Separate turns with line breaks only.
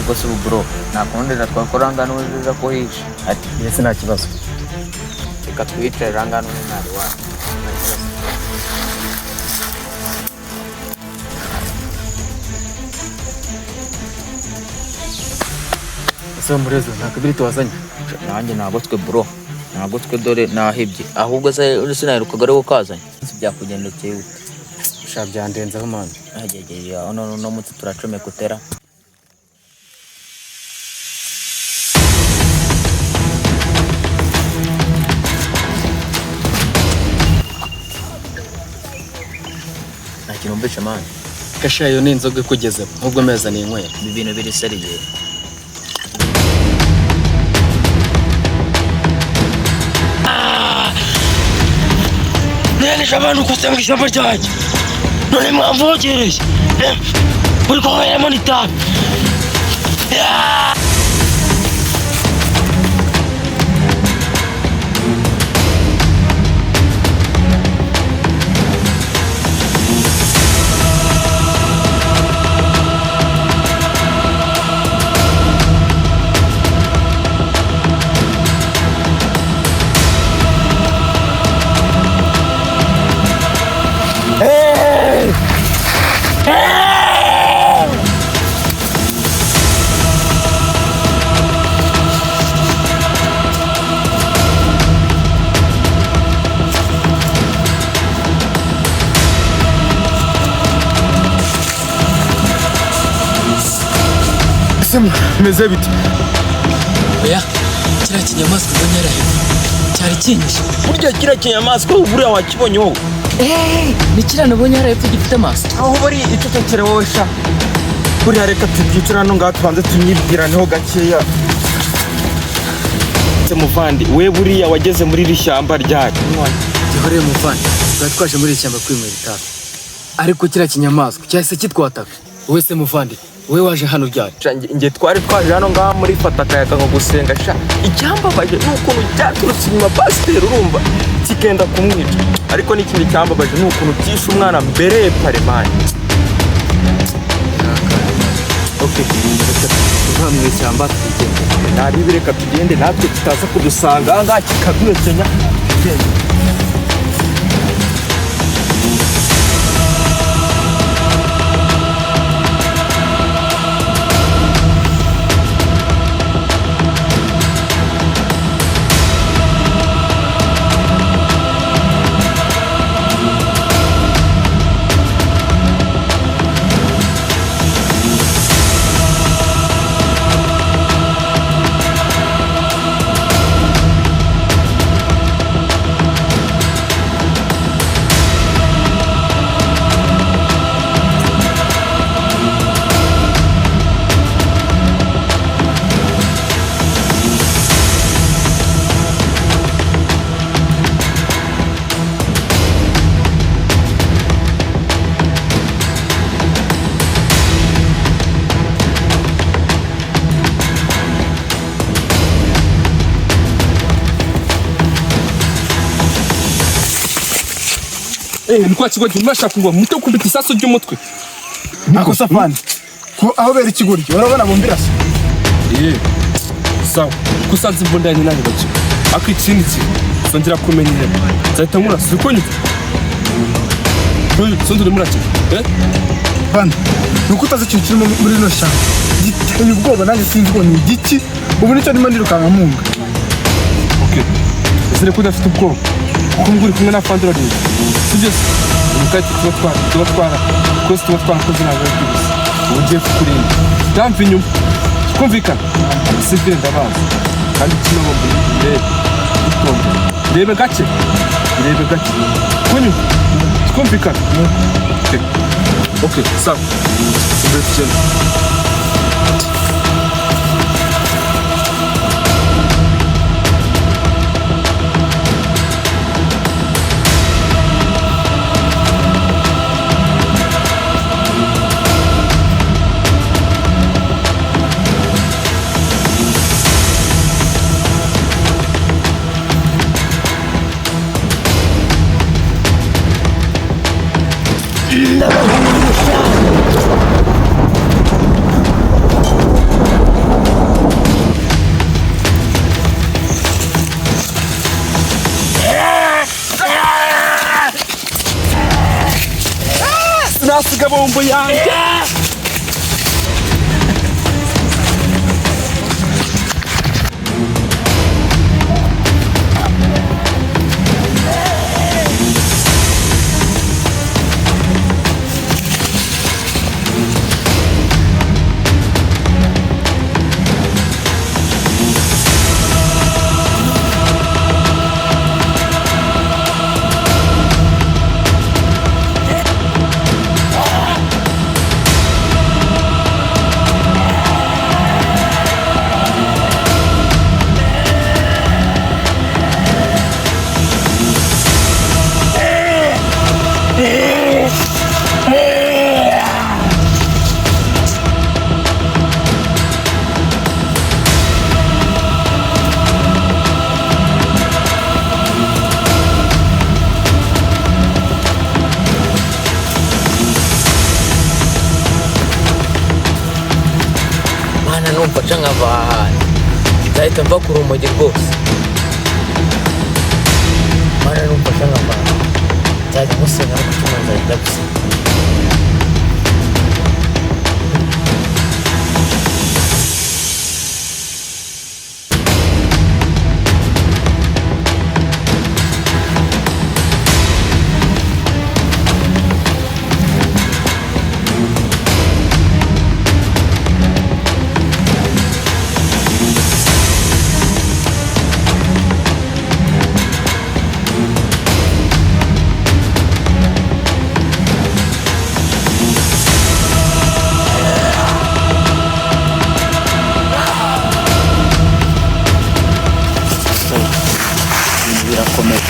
ariko si bro nakondera twakoranga n'uziza ko hisha
ati yese nta kibazo
reka twicarira ngano n'intari wa
ese murezo nta kabiri wazanye
nanjye nagotswe bro nagotswe dore nahebye ahubwo sinaherukaga ari ukazanye byakugendekeye
sha byandenzeho man
ajyeje no muti turacome kutera nakinumbisha man
gashya yo n'inzoga kugeze ahubwo meza ni inkwera
ibintu biri seriye
nene shabanu kusanga ishyamba ryanjye none mwamvogereye uri kunyweramo n'itabi
meze biti
oya kiriya kinyamaswa ubonye araheba cyari kinyishe burya kiriya kinyamaswa buriya wakibonye wowe
ni kiriya nabonye arahepfo gifite amaso
aho bari icecekere wowe sha buriya reka tubyicira hano ngaha tubanze tumwibwiraneho gakeya se muvandi we buriya wageze muri iri shyamba ryari
gihoreye muvandi twari twaje muri iri shyamba kwinywera itabi ariko kiriya kinyamaswa cyahise kitwataka wowe se muvandi we waje hano ryari
nge twari twaje hano ngaha muri fata akayaga ngo gusenga sha icyambabaje ni ukuntu cyaturutse inyuma pasiteri urumva kikenda kumwica ariko n'ikindi cyambabaje ni ukuntu cyishe umwana mbere paremani
tuva mu ishyamba tugende
naribi reka tugende natwe tutaza kudusanga aha ngaha kikaduhekenya
ni kwa kigo cy'umashaka kugwa muto kubita isaso ry'umutwe
ako safani ko aho bera ikiguryo urabona bumbira se
sawa kusanze imbundanye nani bacyo akikindi songera kumenyera zahita murasa uko nyita sonzure muracyo
bana nuko utazi ikintu kiri muri no shyamba giteye ubwoba nanjye sinzi ngo ni igiki ubu nicyo ndimo ndirukanka munga
ese ko udafite ubwoba kuko mburi kumwe na afande rero sibyo umukati tuba twara kose tuba twarakoze ntabwo ari byose ubu ugiye kukurinda damva inyuma twumvikana sivire ndabazi kandi kino bombi rebe gake kunyuma twumvikana okay sawa imbere tugenda
uzasiga bombo yanjye.
Mana numva nca nkava aha hantu nzahita mva ku rumogi rwose. Mana numva nca nkava aha hantu nzajya musenga no ku cyuma nzajya gusenga. Birakomeye.